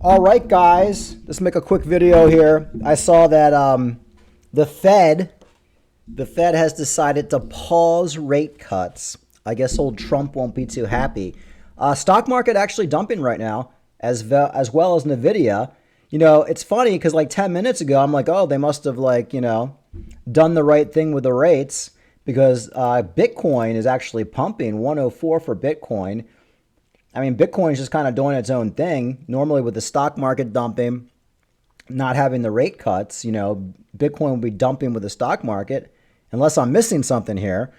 All right, guys, let's make a quick video here. I saw that the Fed, the Fed has decided to pause rate cuts. I guess old Trump won't be too happy. Stock market actually dumping right now, as well as Nvidia. You know, it's funny because like 10 minutes ago, I'm like, oh, they must have done the right thing with the rates because Bitcoin is actually pumping 104 for Bitcoin. I mean, Bitcoin is just kind of doing its own thing. Normally, with the stock market dumping, not having the rate cuts, Bitcoin will be dumping with the stock market, unless I'm missing something here.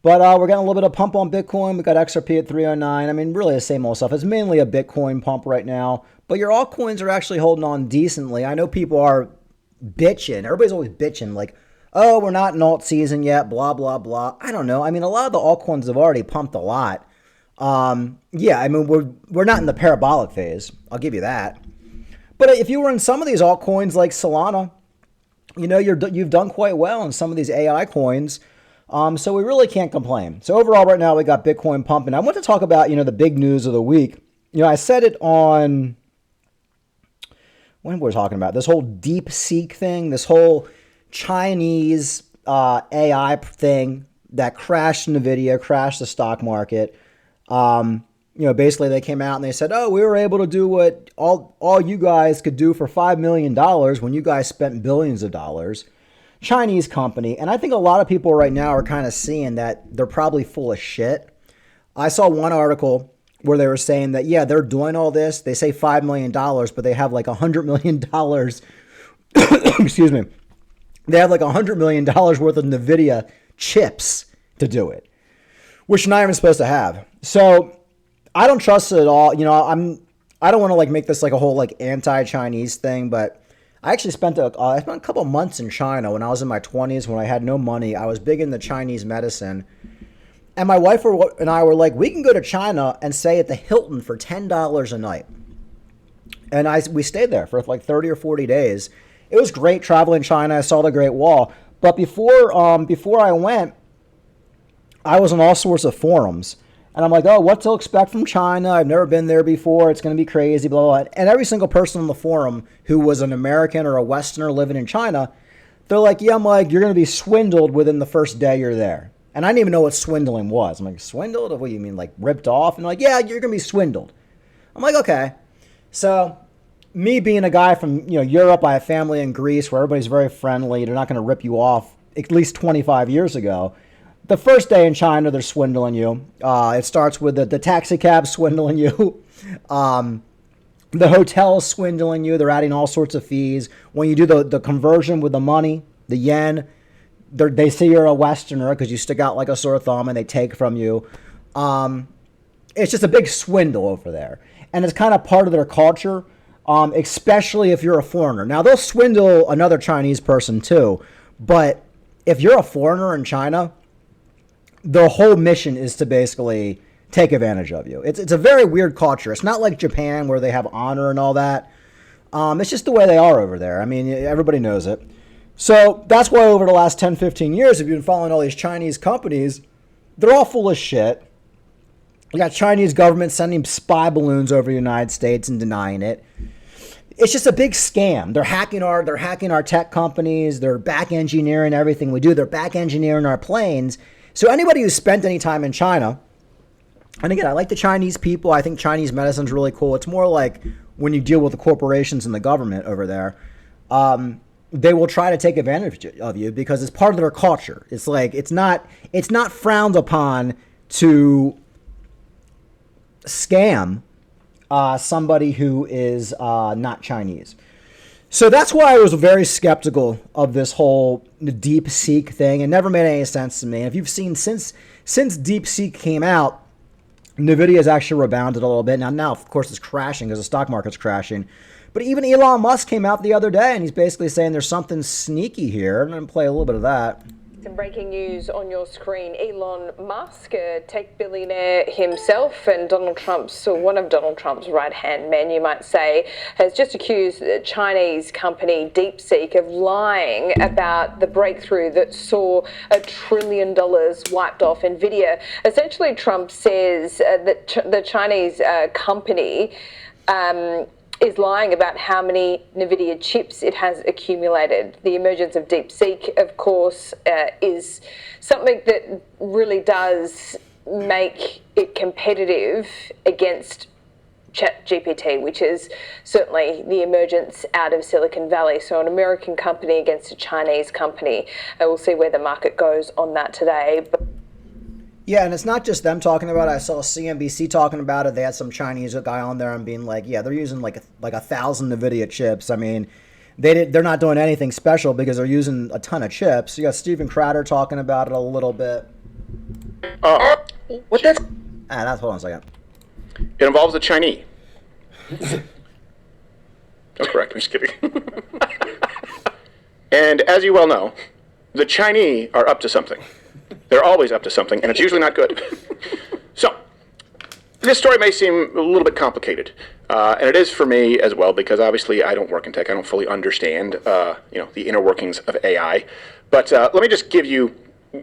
But we're getting a little bit of pump on Bitcoin. We got XRP at 309. I mean, really the same old stuff. It's mainly a Bitcoin pump right now. But your altcoins are actually holding on decently. I know people are bitching. Everybody's always bitching, like, oh, we're not in alt season yet, blah, blah, blah. I don't know. I mean, a lot of the altcoins have already pumped a lot. Yeah, I mean, we're not in the parabolic phase. I'll give you that. But if you were in some of these altcoins like Solana, you've done quite well in some of these AI coins. So we really can't complain. So overall, right now we got Bitcoin pumping. I want to talk about the big news of the week. I said it on when we're talking about this whole DeepSeek thing, this whole Chinese AI thing that crashed Nvidia, crashed the stock market. Basically they came out and they said, oh, we were able to do what all you guys could do for $5 million when you guys spent billions of dollars. Chinese company. And I think a lot of people right now are kind of seeing that they're probably full of shit. I saw one article where they were saying that, yeah, they're doing all this. They say $5 million, but they have like $100 million. Excuse me. They have like $100 million worth of NVIDIA chips to do it, which you're not even supposed to have. So I don't trust it at all. I don't want to like make this like a whole like anti-Chinese thing, but I actually spent a couple of months in China when I was in my 20s when I had no money. I was big into Chinese medicine. And my wife and I were like, we can go to China and stay at the Hilton for $10 a night. And we stayed there for like 30 or 40 days. It was great traveling China. I saw the Great Wall. But before I went, I was on all sorts of forums. And I'm like, oh, what to expect from China? I've never been there before. It's going to be crazy, blah, blah, blah. And every single person on the forum who was an American or a Westerner living in China, they're like, yeah, Mike, you're going to be swindled within the first day you're there. And I didn't even know what swindling was. I'm like, swindled? What do you mean, like ripped off? And they're like, yeah, you're going to be swindled. I'm like, okay. So me being a guy from Europe, I have family in Greece where everybody's very friendly. They're not going to rip you off at least 25 years ago. The first day in China, they're swindling you. It starts with the taxi cab swindling you. The hotel swindling you. They're adding all sorts of fees. When you do the conversion with the money, the yen, they see you're a Westerner because you stick out like a sore thumb and they take from you. It's just a big swindle over there. And it's kind of part of their culture, especially if you're a foreigner. Now, they'll swindle another Chinese person too. But if you're a foreigner in China, the whole mission is to basically take advantage of you. It's a very weird culture. It's not like Japan where they have honor and all that. It's just the way they are over there. I mean, everybody knows it. So that's why over the last 10, 15 years, if you've been following all these Chinese companies, they're all full of shit. You got Chinese government sending spy balloons over the United States and denying it. It's just a big scam. They're hacking our tech companies. They're back engineering everything we do. They're back engineering our planes. So anybody who's spent any time in China, and again, I like the Chinese people. I think Chinese medicine's really cool. It's more like when you deal with the corporations and the government over there, they will try to take advantage of you because it's part of their culture. It's like it's not frowned upon to scam somebody who is not Chinese. So that's why I was very skeptical of this whole DeepSeek thing. It never made any sense to me. And if you've seen since DeepSeek came out, NVIDIA has actually rebounded a little bit. Now, of course, it's crashing because the stock market's crashing. But even Elon Musk came out the other day and he's basically saying there's something sneaky here. I'm going to play a little bit of that. Some breaking news on your screen. Elon Musk, a tech billionaire himself and one of Donald Trump's right-hand men, you might say, has just accused the Chinese company DeepSeek of lying about the breakthrough that saw $1 trillion wiped off NVIDIA. Essentially, Trump says that the Chinese company is lying about how many NVIDIA chips it has accumulated. The emergence of DeepSeek, of course, is something that really does make it competitive against ChatGPT, which is certainly the emergence out of Silicon Valley. So an American company against a Chinese company. We'll see where the market goes on that today. Yeah, and it's not just them talking about it. I saw CNBC talking about it. They had some Chinese guy on there and being like, yeah, they're using like 1,000 NVIDIA chips. I mean, they're not doing anything special because they're using a ton of chips. You got Steven Crowder talking about it a little bit. What that's? Hold on a second. It involves the Chinese. Oh, correct. I'm just kidding. And as you well know, the Chinese are up to something. They're always up to something, and it's usually not good. So, this story may seem a little bit complicated, and it is for me as well, because obviously I don't work in tech. I don't fully understand, the inner workings of AI. But let me just give you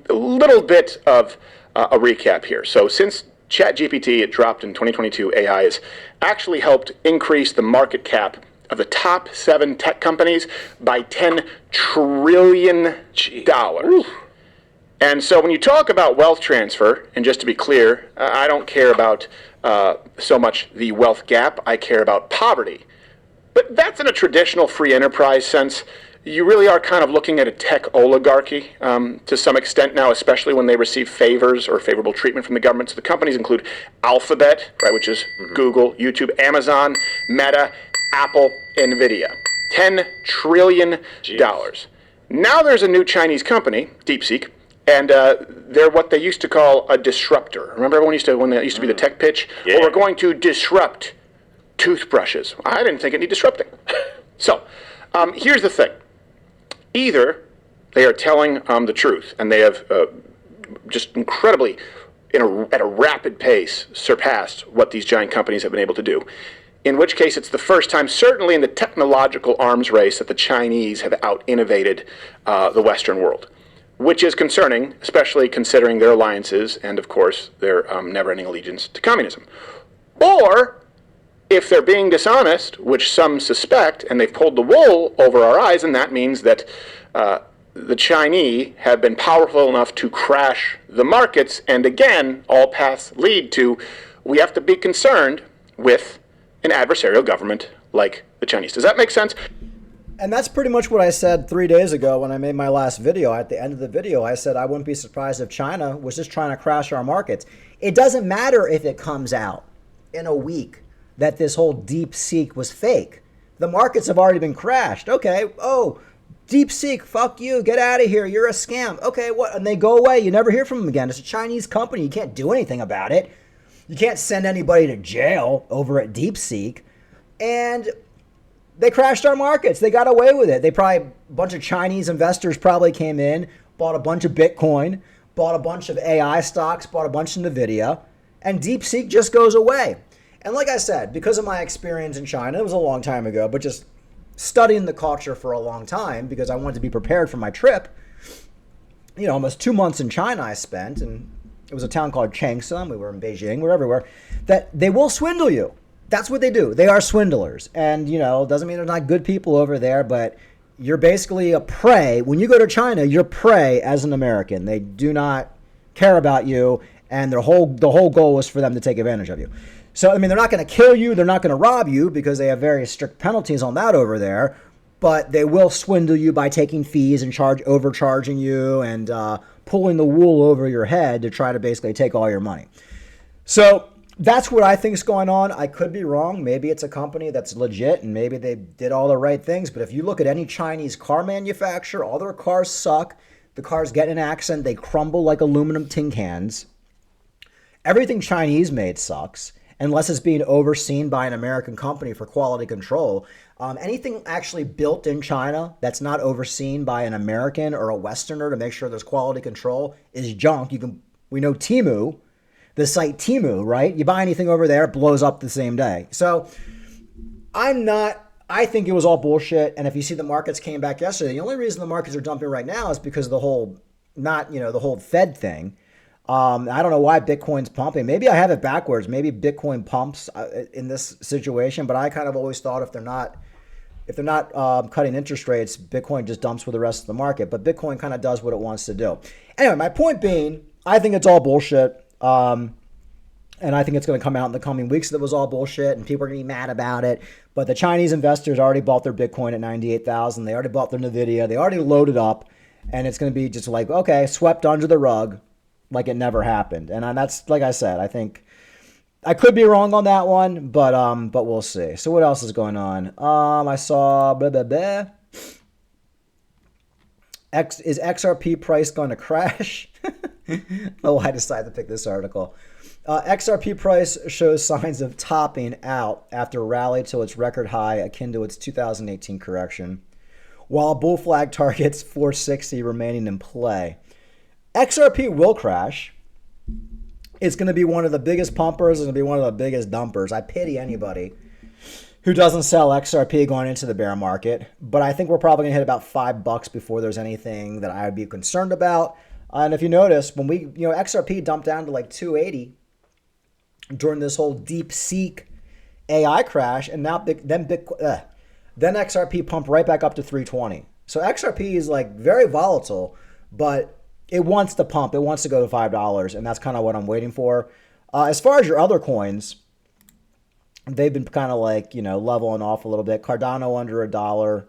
a little bit of a recap here. So, since ChatGPT, it dropped in 2022, AI has actually helped increase the market cap of the top 7 tech companies by $10 trillion. Ooh. And so when you talk about wealth transfer, and just to be clear, I don't care about so much the wealth gap, I care about poverty. But that's in a traditional free enterprise sense. You really are kind of looking at a tech oligarchy to some extent now, especially when they receive favors or favorable treatment from the government. So the companies include Alphabet, right, which is Google, YouTube, Amazon, Meta, Apple, NVIDIA. $10 trillion. Jeez. Now there's a new Chinese company, DeepSeek, and they're what they used to call a disruptor. Remember everyone when that used to be the tech pitch? Yeah. Well, we're going to disrupt toothbrushes. I didn't think it needed disrupting. So here's the thing. Either they are telling the truth, and they have just incredibly, at a rapid pace, surpassed what these giant companies have been able to do. In which case, it's the first time, certainly in the technological arms race, that the Chinese have out-innovated the Western world. Which is concerning, especially considering their alliances and, of course, their never-ending allegiance to communism. Or, if they're being dishonest, which some suspect, and they've pulled the wool over our eyes, and that means that the Chinese have been powerful enough to crash the markets, and again, all paths lead to, we have to be concerned with an adversarial government like the Chinese. Does that make sense? And that's pretty much what I said 3 days ago when I made my last video. At the end of the video, I said I wouldn't be surprised if China was just trying to crash our markets. It doesn't matter if it comes out in a week that this whole DeepSeek was fake. The markets have already been crashed. Okay, DeepSeek, fuck you, get out of here, you're a scam. Okay, what? And they go away. You never hear from them again. It's a Chinese company. You can't do anything about it. You can't send anybody to jail over at DeepSeek. And they crashed our markets. They got away with it. A bunch of Chinese investors probably came in, bought a bunch of Bitcoin, bought a bunch of AI stocks, bought a bunch of NVIDIA, and DeepSeek just goes away. And like I said, because of my experience in China, it was a long time ago, but just studying the culture for a long time because I wanted to be prepared for my trip. Almost 2 months in China I spent, and it was a town called Changsha. We were in Beijing, we were everywhere. That they will swindle you. That's what they do. They are swindlers. And, doesn't mean they're not good people over there, but you're basically a prey. When you go to China, you're prey as an American. They do not care about you, and the whole goal is for them to take advantage of you. So, they're not going to kill you. They're not going to rob you because they have very strict penalties on that over there. But they will swindle you by taking fees and overcharging you and pulling the wool over your head to try to basically take all your money. So that's what I think is going on. I could be wrong. Maybe it's a company that's legit and maybe they did all the right things. But if you look at any Chinese car manufacturer, all their cars suck. The cars get an accident. They crumble like aluminum tin cans. Everything Chinese made sucks unless it's being overseen by an American company for quality control. Anything actually built in China that's not overseen by an American or a Westerner to make sure there's quality control is junk. We know Temu. The site Temu, right? You buy anything over there, it blows up the same day. So I think it was all bullshit. And if you see the markets came back yesterday, the only reason the markets are dumping right now is because of the whole Fed thing. I don't know why Bitcoin's pumping. Maybe I have it backwards. Maybe Bitcoin pumps in this situation, but I kind of always thought if they're not cutting interest rates, Bitcoin just dumps with the rest of the market. But Bitcoin kind of does what it wants to do. Anyway, my point being, I think it's all bullshit. And I think it's going to come out in the coming weeks that it was all bullshit and people are going to be mad about it. But the Chinese investors already bought their Bitcoin at 98,000. They already bought their NVIDIA. They already loaded up. And it's going to be just like, okay, swept under the rug like it never happened. And that's, like I said, I think I could be wrong on that one, but we'll see. So what else is going on? I saw blah, blah, blah. Is XRP price going to crash? Oh, I decided to pick this article. XRP price shows signs of topping out after a rally to its record high akin to its 2018 correction, while bull flag targets 460 remaining in play. XRP will crash. It's going to be one of the biggest pumpers. It's going to be one of the biggest dumpers. I pity anybody who doesn't sell XRP going into the bear market. But I think we're probably going to hit about $5 before there's anything that I would be concerned about. And if you notice, when XRP dumped down to like 280 during this whole DeepSeek AI crash, and now then XRP pumped right back up to 320. So XRP is like very volatile, but it wants to pump. It wants to go to $5, and that's kind of what I'm waiting for. As far as your other coins, they've been kind of like, leveling off a little bit. Cardano under $1. Is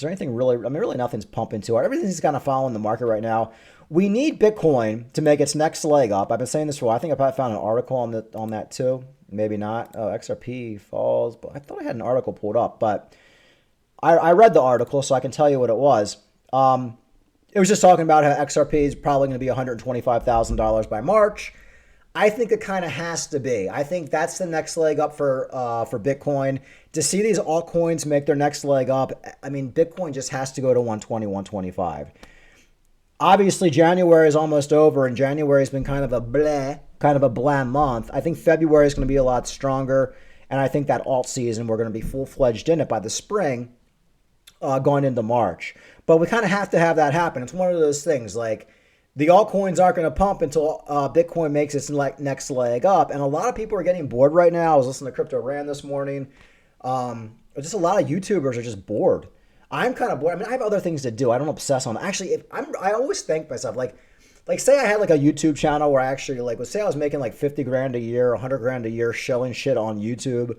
there anything really? I mean, really nothing's pumping to it. Everything's kind of following the market right now. We need Bitcoin to make its next leg up. I've been saying this for a while. I think I probably found an article on that too. Maybe not. Oh, XRP falls. But I thought I had an article pulled up, but I read the article, so I can tell you what it was. It was just talking about how XRP is probably going to be $125,000 by March. I think it kind of has to be. I think that's the next leg up for Bitcoin. To see these altcoins make their next leg up, I mean, Bitcoin just has to go to 120, 125. Obviously, January is almost over, and January has been kind of a blah month. I think February is going to be a lot stronger, and I think that alt season, we're going to be full-fledged in it by the spring, going into March. But we kind of have to have that happen. It's one of those things, like the altcoins aren't going to pump until Bitcoin makes its next leg up. And a lot of people are getting bored right now. I was listening to Crypto Ran this morning. Just a lot of YouTubers are just bored. I'm kind of bored. I mean, I have other things to do. I don't obsess on. Actually, I always think myself, like say I had like a YouTube channel where I actually let's say I was making like 50 grand a year, 100 grand a year, showing shit on YouTube,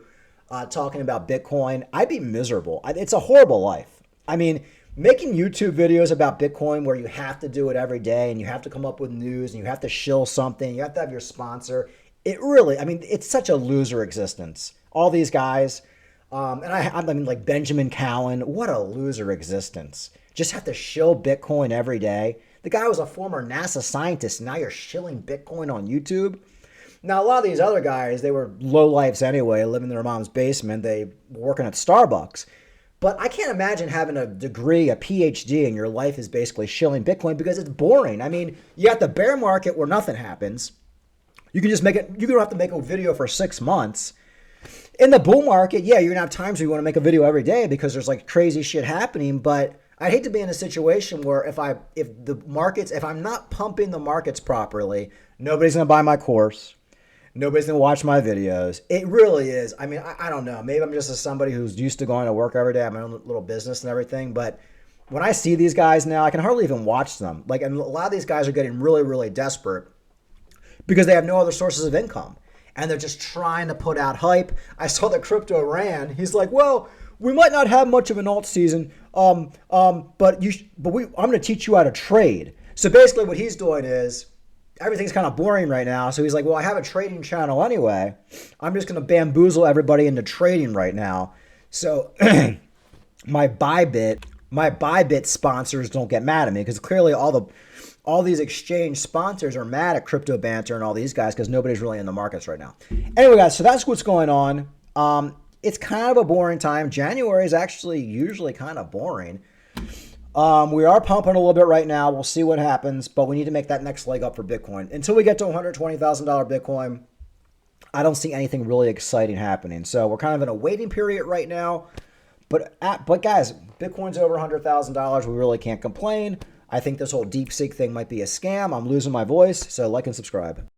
talking about Bitcoin. I'd be miserable. It's a horrible life. I mean, making YouTube videos about Bitcoin where you have to do it every day and you have to come up with news and you have to shill something, you have to have your sponsor. It's such a loser existence. All these guys. I mean, like Benjamin Cowan, what a loser existence. Just have to shill Bitcoin every day. The guy was a former NASA scientist. Now you're shilling Bitcoin on YouTube. Now, a lot of these other guys, they were lowlifes anyway, living in their mom's basement. They were working at Starbucks. But I can't imagine having a degree, a PhD, and your life is basically shilling Bitcoin because it's boring. I mean, you got the bear market where nothing happens. You can just make it, you don't have to make a video for 6 months. In the bull market, yeah, you're going to have times where you want to make a video every day because there's like crazy shit happening. But I'd hate to be in a situation where if I'm not pumping the markets properly, nobody's going to buy my course. Nobody's going to watch my videos. It really is. I mean, I don't know. Maybe I'm just somebody who's used to going to work every day. I have my own little business and everything. But when I see these guys now, I can hardly even watch them. And a lot of these guys are getting really, really desperate because they have no other sources of income. And they're just trying to put out hype. I saw that Crypto Ran. He's like, well, we might not have much of an alt season, but I'm going to teach you how to trade. So basically what he's doing is everything's kind of boring right now. So he's like, well, I have a trading channel anyway. I'm just going to bamboozle everybody into trading right now. So my Bybit sponsors don't get mad at me because clearly all these exchange sponsors are mad at Crypto Banter and all these guys because nobody's really in the markets right now. Anyway, guys, so that's what's going on. It's kind of a boring time. January is actually usually kind of boring. We are pumping a little bit right now. We'll see what happens, but we need to make that next leg up for Bitcoin. Until we get to $120,000 Bitcoin, I don't see anything really exciting happening. So we're kind of in a waiting period right now. But guys, Bitcoin's over $100,000. We really can't complain. I think this whole DeepSeek thing might be a scam. I'm losing my voice, so like and subscribe.